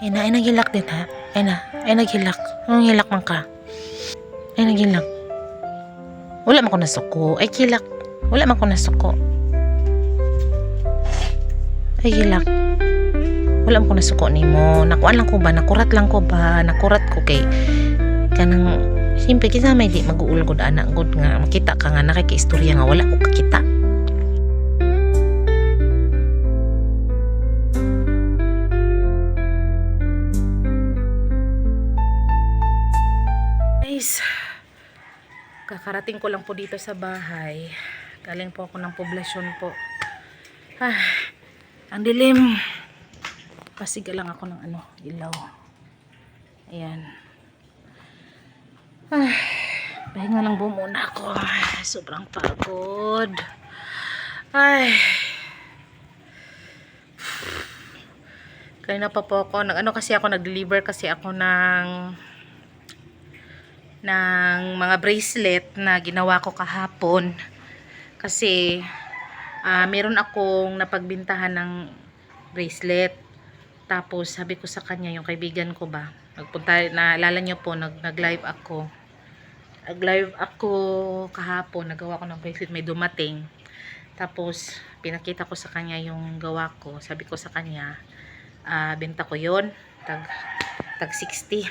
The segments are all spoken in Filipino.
Ay naghilak din ha. Ay naghilak. Anong hilak man ka? Ay naghilak. Wala man ko nasuko. Ay kilak. Wala man ko nasuko. Ay hilak. Wala man ko nasuko nimo. Nakuan lang ko ba? Nakurat lang ko ba? Nakurat ko kay kanang siyempre kisa may di mag-uul gud anak gud nga makita ka nga nakikaistorya nga wala ko kakita. Guys, kakarating ko lang po dito sa bahay. Galing po ako ng poblasyon po. Ang dilim. Pasiga lang ako ng ilaw. Ayan. Pahinga lang po muna ako. Sobrang pagod. Kanina pa po ako. Nag-deliver kasi ako ng mga bracelet na ginawa ko kahapon. Kasi meron akong napagbintahan ng bracelet. Tapos sabi ko sa kanya, yung kaibigan ko ba, naalala nyo po, nag-live ako. Nag-live ako kahapon, nagawa ko ng bracelet, may dumating. Tapos pinakita ko sa kanya yung gawa ko. Sabi ko sa kanya, benta ko yon tag 60.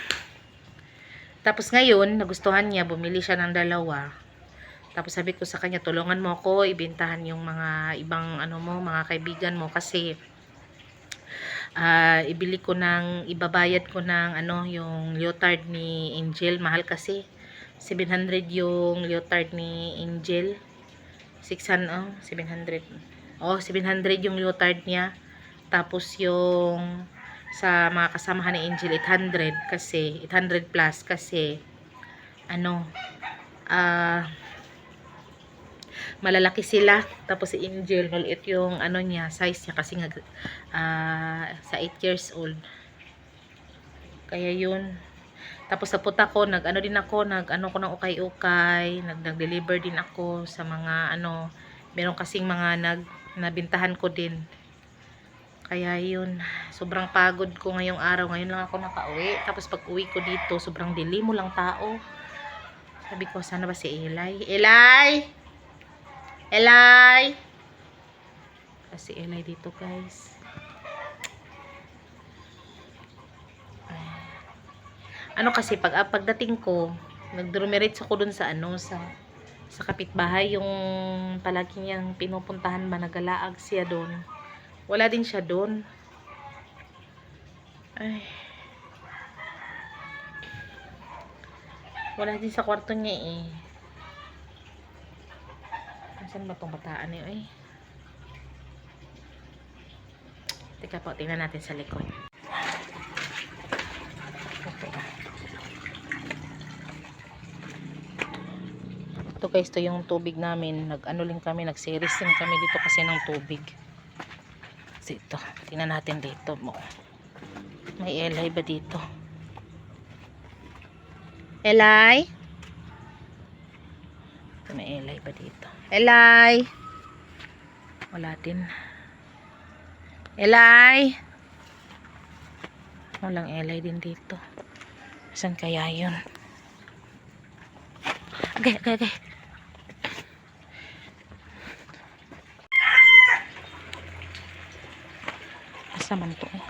Tapos ngayon, nagustuhan niya, bumili siya ng dalawa. Tapos sabi ko sa kanya, tulungan mo ako ibentahan yung mga ibang mga kaibigan mo kasi ibabayad ko ng yung leotard ni Angel. Mahal kasi 700 yung leotard ni Angel. 700 yung leotard niya. Tapos yung sa mga kasamahan ni Angel 800 kasi 800 plus kasi malalaki sila. Tapos si Angel maliit yung niya, size niya kasi nga sa 8 years old. Kaya yun. Tapos sa puta ko, nag-ano ko ng ukay-ukay, nag-deliver din ako sa mga meron kasing mga nabintahan ko din. Kaya yun, sobrang pagod ko ngayong araw. Ngayon lang ako nakauwi. Tapos pag uwi ko dito, sobrang dilim, walang tao. Sabi ko, sana ba si Eli? Eli! Kasi Eli dito, guys. Kasi pagdating ko, nagdumiretso ko dun sa sa kapitbahay, yung palagi niyang pinupuntahan ba, nagalaag siya dun. Wala din siya dun. Wala din sa kwarto niya eh. Saan ba itong bataan niyo eh? Teka po, tingnan natin sa likod. Ito guys, ito yung tubig namin. Nag-series din kami dito kasi ng tubig. Kasi ito, tingnan natin dito mo. May Eli ba dito? Eli? May Eli ba dito? Eli? Wala din. Eli? Walang Eli din dito. Saan kaya yun? Okay. Asa man to eh?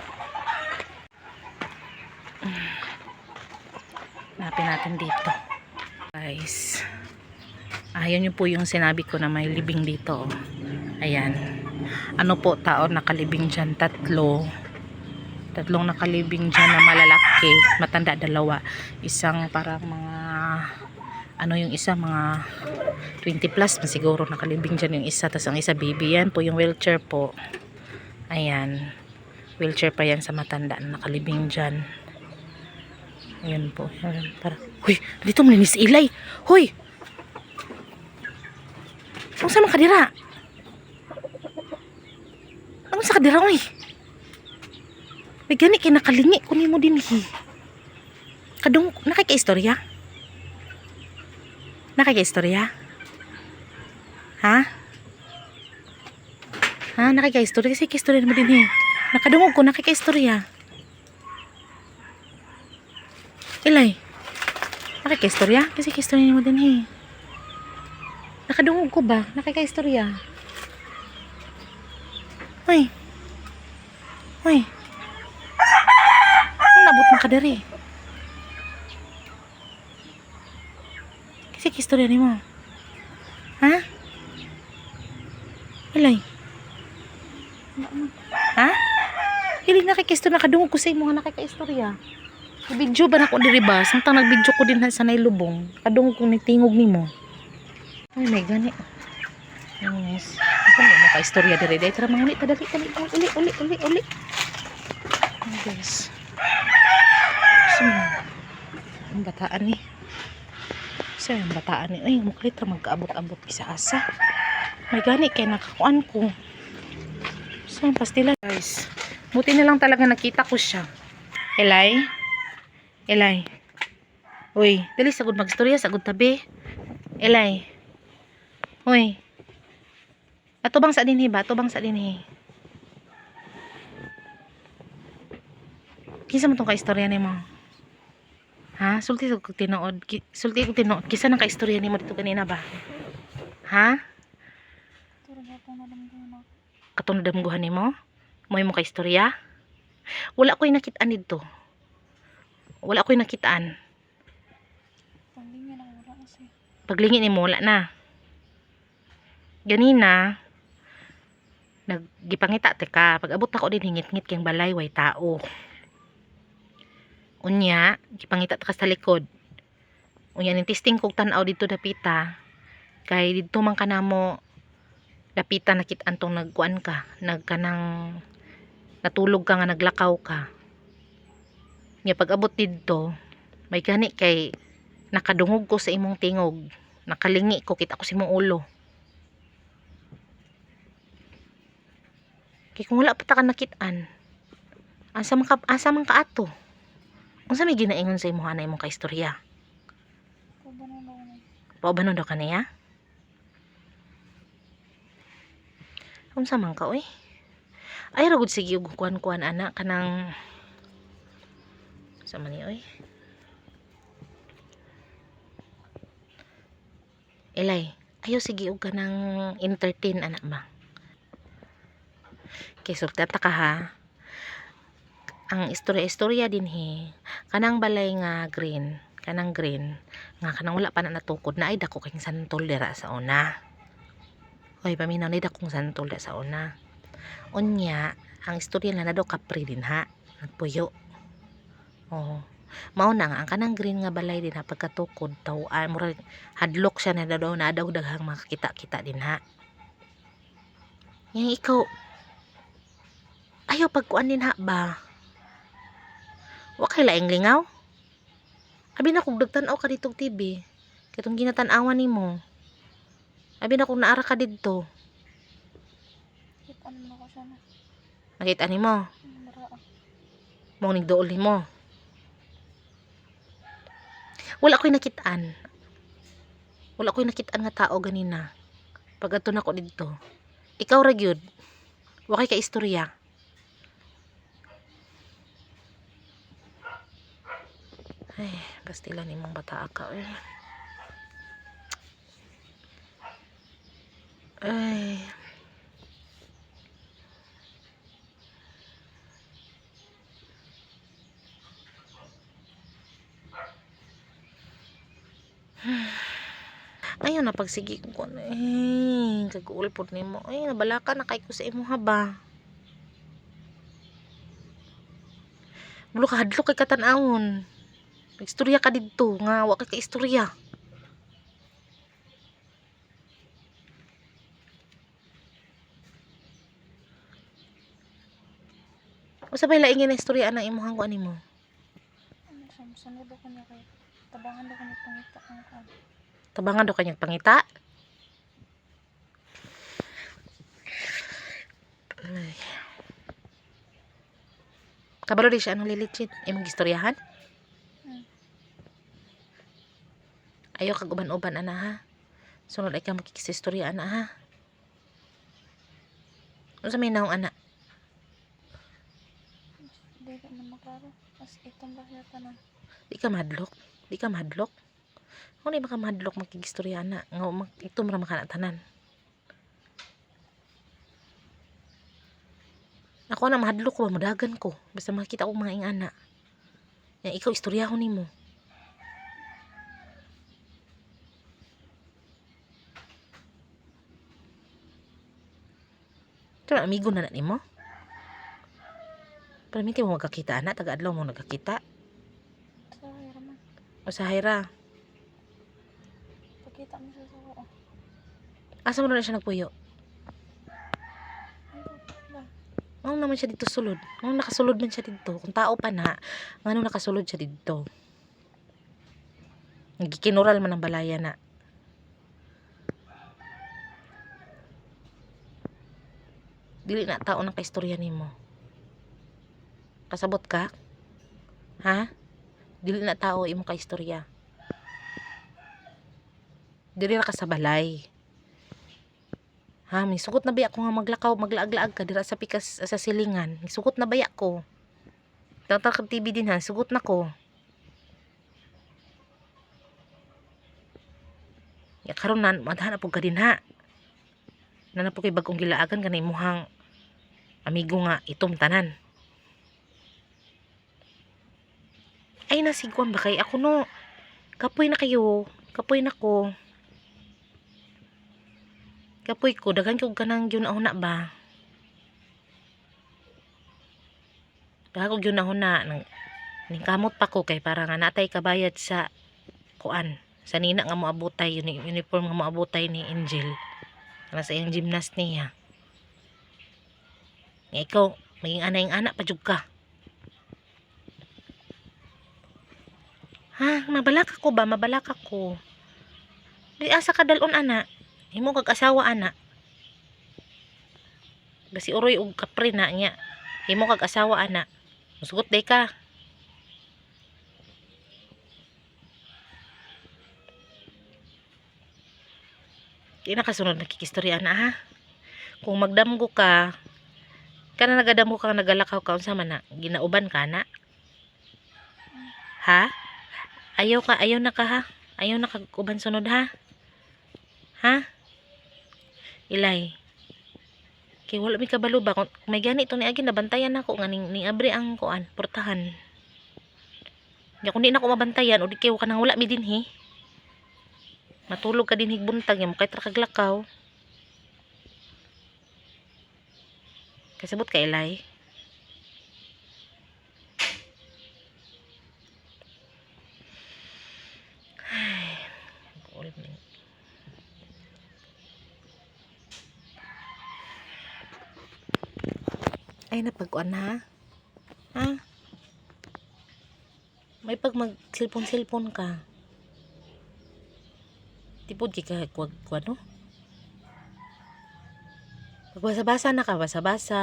Hanapin natin dito. Guys. Ayan yun po yung sinabi ko na may libing dito. Ayan. Taon nakalibing dyan? Tatlong nakalibing dyan na malalaki. Matanda 2. Isang parang mga yung isa mga 20 plus siguro nakalibing dyan yung isa. Tapos ang isa baby. Yan po yung wheelchair po. Ayan. Wheelchair pa yan sa matanda na nakalibing dyan. Ayan po. Huy! Dito mo si Eli! Huy! Ano sa mga kadira? Ano sa kadira uy? May gani kay nakalingi kunin mo din eh. Kadong nakaka-istorya? Nakaka-istorya? Ha? Nakaka-istorya kasi ka-istorya mo din eh. Nakadungog ko nakaka-istorya. Ilay. Nakika-istorya? Kasi ka-istorya mo din eh. Nakadungog ko ba? Nakika-istorya. Hoy. Hoy. Ano nabot mo ka dari? Kasi ka-istorya ni mo. Ha? Ilay. Ha? Hindi nakika-istorya. Nakadungog ko sa imo nga nakika-istorya. Video ba na ko diri ba? Samtang nag-video ko din sa nailubong. Kadungog ko ni tingog nimo. Ay, may gani. Yes. Ito mo maka-istorya diri. Dahil tara mga ulit. Uli. Oh, guys. So, ang bataan ni. So, ang bataan ni. Ay, muklit ra magkaabot-abot sa asa. May gani kay nakakuan ko. So, ang pastila guys. Buti na lang talaga nakita ko siya. Elay. Uy, dali sagud magstorya sagud tabi. Elay. Uy. Atubang sa dinhi ba? Atubang sa dinhi. Kinsa man tong kaistorya nimo? Ha? Sulti ko tinuod. Kisa nang kaistorya nimo dito kanina ba? Ha? Katong nadamguhan nimo? Moy mo kaistorya? Wala ko'y nakitaan dito. Wala ko'y nakitaan. Paglingin ni mo, wala na. Ganina, naggipangita teka. Pag abot ako din hingit-ngit kayong balay, way tao. Unya, gipangita ta sa likod. Unya, nintisting kong tanaw dito dapita. Kay dito man ka na mo, dapita nakitaan tong nagkuan ka. Nagkanang, natulog ka nga, naglakaw ka. Nga pag abot dito, may gani kay nakadungog ko sa imong tingog. Nakalingi ko, kita ko sa imong ulo. Kay kung wala pa ta ka nakitaan, asa man ka ato? Unsa may ginaingon sa imong hanay mong kaistorya? Paubanon daw ka niya? Unsa man ka oy? Ay ragud sige ug kuan ana kanang sa man ni oy. Elay, ayo sige og kanang entertain anak ba. Kay sulti ta ka ha. Ang istorya din he. Kanang balay nga green, kanang green nga kanang wala pa na natukod na ay dako kay santol dira sa una. Hoy, paminaw ni dakong santol dira sa una. Unya, ang istorya na daw kapri din ha. Nagpuyo. Oh. Mao na nga ang kanang green nga balay din ha pagkatukod tawaan murag hadlok siya na daw daghang makakita-kita din ha. Yang ikaw ayaw pagkuan din ha ba? Wa kay laing lingaw? Abi na kog dagtan-aw ka ditong TV. Katong ginatan-awan nimo. Abi na kog naara ka didto. Nakita nimo? Mong nigduol nimo. Wala ko'y nakitaan. Wala ko'y nakitaan nga tao ganina. Pag ato na ko dito. Ikaw ra gyud. Wa kay ka istorya. Ay, pastila nimong bata ka eh. Ay. Ayun na pagsigi ko na kag-ulpot nimo. Ay nabalaka na kay ko sa imo haba. Bulo ka hadlok kay katan-awon. Istorya ka didto nga wa kay ka istorya. Usa bay laing nga istorya ana imong kuan nimo? Sunod ako niya kay tabangan daw kanya pangita ang kuan. Tabangan daw kanyang pangita. Ay. Kabalo di siya anong lilitsit. Imong istoryahan? Ayaw kag uban-uban ana ha. Sunod ay ka makikisistorya ana ha. Unsa may naong ana? Dili man maklaro. Mas itong bahya tanan. Di ka madlok. Di ka madlok. Kung di maka madlok makigistorya na. Ito mara makanatanan. Ako na mahadlok ko, madagan ko. Basta makita ko mga ingana. Yan, ikaw istoryahon nimo. Ito na, amigo na nimo. Pero minti mo magkakita na, taga-adlaw mo nagkakita. Sa hira man. O sa Hira. Pagkita mo siya sa oo. Asa mo na siya nagpuyo? Ano ba? Ngano naman siya dito sulod? Ngano nakasulod man siya dito? Kung tao pa na, ngano nakasulod siya dito? Nagikinural man ang balaya na. Dili na tao ng kaistorya nimo. Kasabot ka? Ha? Dili na tao imong kaistorya. Dili ra ka sa balay. Ha, may sugot na baya ko nga maglakaw, maglaag-laag ka dira sa pikas sa silingan. May sugot na baya ko. Tatak TV din ha, sugot na ko. Ya karon na madhan po ka din ha. Na po kay bagong gilaagan kanay imuhang amigo nga itom tanan. Ay nasigwan ba kay ako no? Kapoy na kayo. Kapoy na ko. Kapoy ko daghan ko kanang gyud na ba? Daghan ko gyud na nang kamot pa ko kay para nga natay kabayad sa kuan. Sa nina nga moabutay yun uniform nga moabutay ni Angel. Kana sa iyang gymnast niya. Nga ikaw maging anay-ana pa jud ka. Ha, mabalaka ko ba? Mabalaka ko. Di asa ka dalon ana. Himo kag asawa ana. Basi uroy og kapre na niya. Himo kag asawa ana. Musugot day ka. Di na kasunod nakikistorya na ha. Kung magdamgo ka, kana nagadamgo ka nagalakaw ka unsa man na ginauban ka na. Ha? Ayaw na ka ha. Ayaw na kag uban sunod ha. Ha? Ilay. Kay wala mi kabalo ba kung may gani ito ni agi nabantayan nako nga ning abri ang kuan portahan. Ya kung di na ko mabantayan o di kayo kanang wala mi dinhi. Matulog ka din higbuntag yung kay trakaglakaw. Kasabot ka ilay. Ay napagkuan ha. Ha? May pag mag cellphone ka. Tipod ka kuwag no? Magbasa-basa na ka, basa-basa.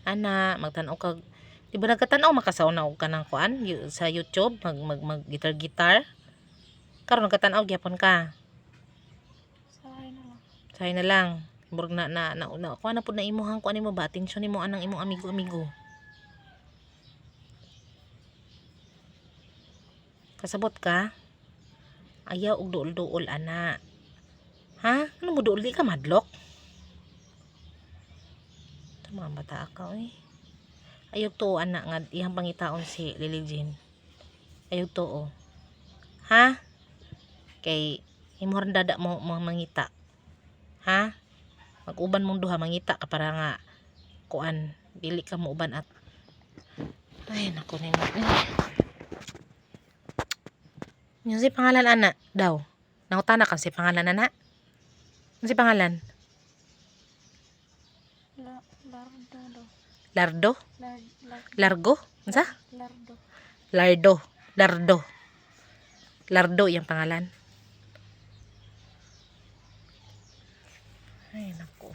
Ana, magtanaw kag di ba nagkatanaw makasauna og kanang kuan sa YouTube, mag gitar-gitar. Karon nagkatanaw gyapon ka. Sahay na lang. Say na lang. Murag na kuan na pud na imuhang kuan nimo ba atensyon nimo anang imong amigo-amigo. Kasabot ka? Ayaw og duol-duol ana. Ha? Ano mo duol di ka madlok? Tama bata ka eh. Ayaw to ana nga iyang pangitaon si Lily Jean. Ayaw to oh. Ha? Kay imong dada mo mangita. Ha? Mag-uban mong duha mangita ka para nga kuan dili ka mo uban at ay nako nimo. Yung si pangalan ana daw. Nangutana ka si pangalan ana? Ano si pangalan? Lardo do. Lardo? Largo? Unsa? Lardo. Lardo. Lardo yung pangalan. Ay nako.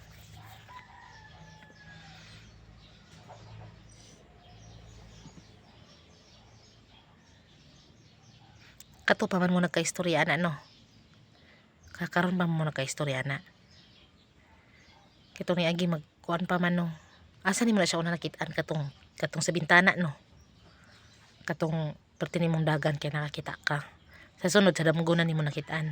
Kato pa man mo nagkaistorya na no. Kakaroon pa mo nagkaistorya na. Kito ni agi magkuan pa man no. Asa ni mo na siya una nakitaan katong sa bintana no. katong perti nimong dagan kay nakakita ka. Sa sunod sa damgunan nimo nakitaan.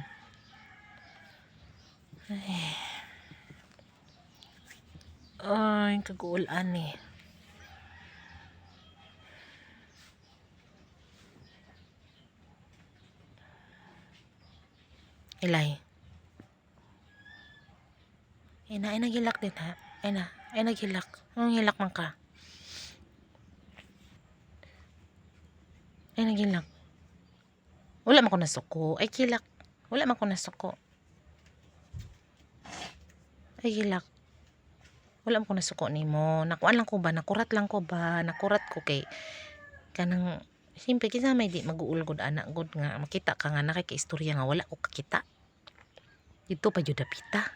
Ay, kaguulan eh. Ilay. Ay naghilak din ha. Ay naghilak. Anong hilak man ka? Ay naghilak. Wala man ko nasuko. Ay kilak. Wala man ko nasuko. Ay hilak. Wala man ko nasuko nimo. Nakuan lang ko ba? Nakurat lang ko ba? Nakurat ko kay kanang siyempre kinsa may di mag-uul gud anak gud nga makita ka nga nakikaistorya nga wala ko kakita. Dito pa jud dapita.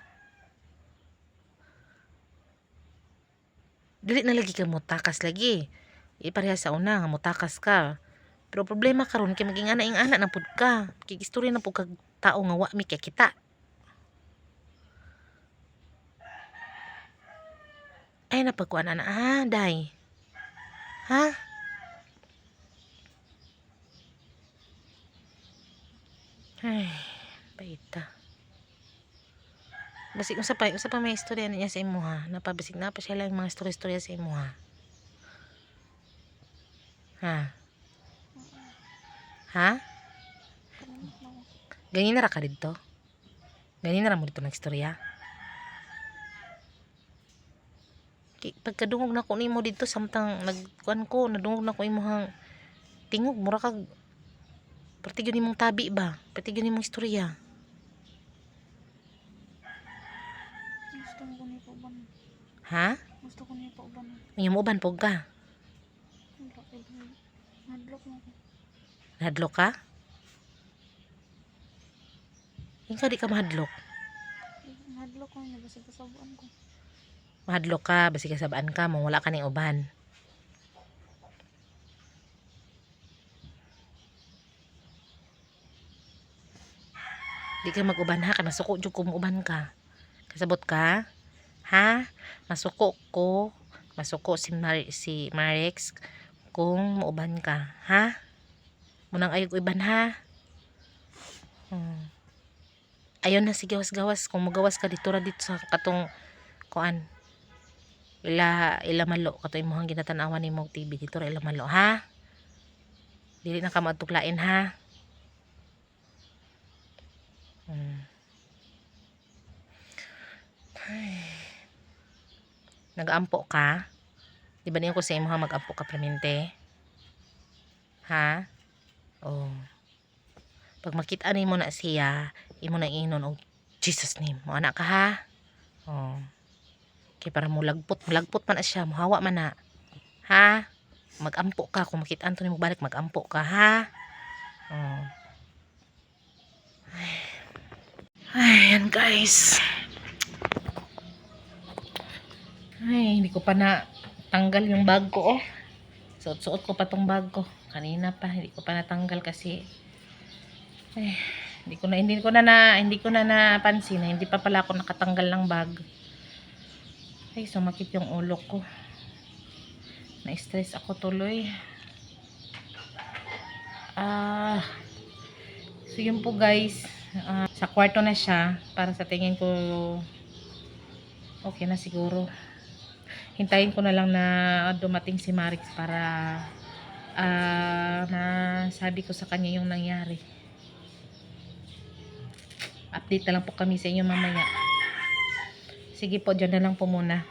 Dili na lagi ka mutakas lagi. Ipareha sa una nga mutakas ka. Pero problema karon kay maging ana ing ana na pud ka. Kikistorya na pud kag tao nga wa mi kay kita. Ay napagkuan ana day. Ha? Ay, baita. Basig usa pa may istorya niya sa imo ha. Napabasig na pa siya lang mga istorya sa imo ha. Ha? Ha? Kalimot na ako. Ganyan na ra ka dito? Ganyan na ra mo dito nagstorya? Pagkadungog na ko nimo dito samtang nagkuan ko, nadungog na ko imong tingog mura kag perti gyud nimong tabi ba? Perti gyud nimong istorya. Gusto ko niya pauban. Ha? Gusto ko niya pauban. May mo uban pog ka? Nadlock na ako. Nahadlok ka? Ikaw di ka mahadlok. Nadlock ko niya. Basta kasabuan ko. Mahadlok ka, basi kasabaan ka, mong wala ka ning uban. Di ka mag-uban ha, kay masuko jud ko uban ka. Kasabot ka? Ha? Masuko ko, masuko si Marex kung mauban ka, ha? Munang ayog uban ha. Ayon na si gawas-gawas, kung magawas ka dito ra dito sa katong kuan. Ila malo kato imong ginatanawan nimo TV dito ra ila malo ha. Dili na ka maadtuklain ha. Nag-ampo ka? Di ba niyo ko sa imo ha mag-ampo ka permente? Ha? Oh. Pag makita nimo na siya, imo na inon og Jesus name. Mo anak ka ha? Oh. Kay para mo lagpot man na siya, muhawa man na. Ha? Mag-ampo ka kung makita anto nimo balik mag-ampo ka ha? Oh. Ayan guys. Ay, hindi ko pa na tanggal yung bag ko oh. Suot-suot ko pa tong bag ko. Kanina pa, hindi ko pa natanggal kasi hindi ko na napansin na hindi pa pala ako nakatanggal ng bag. Ay, sumakit yung ulo ko. Na-stress ako tuloy. So yun po guys. Sa kwarto na siya. Para sa tingin ko okay na siguro. Hintayin ko na lang na dumating si Marix para masabi ko sa kanya yung nangyari. Update na lang po kami sa inyo mamaya. Sige po, dyan na lang po muna.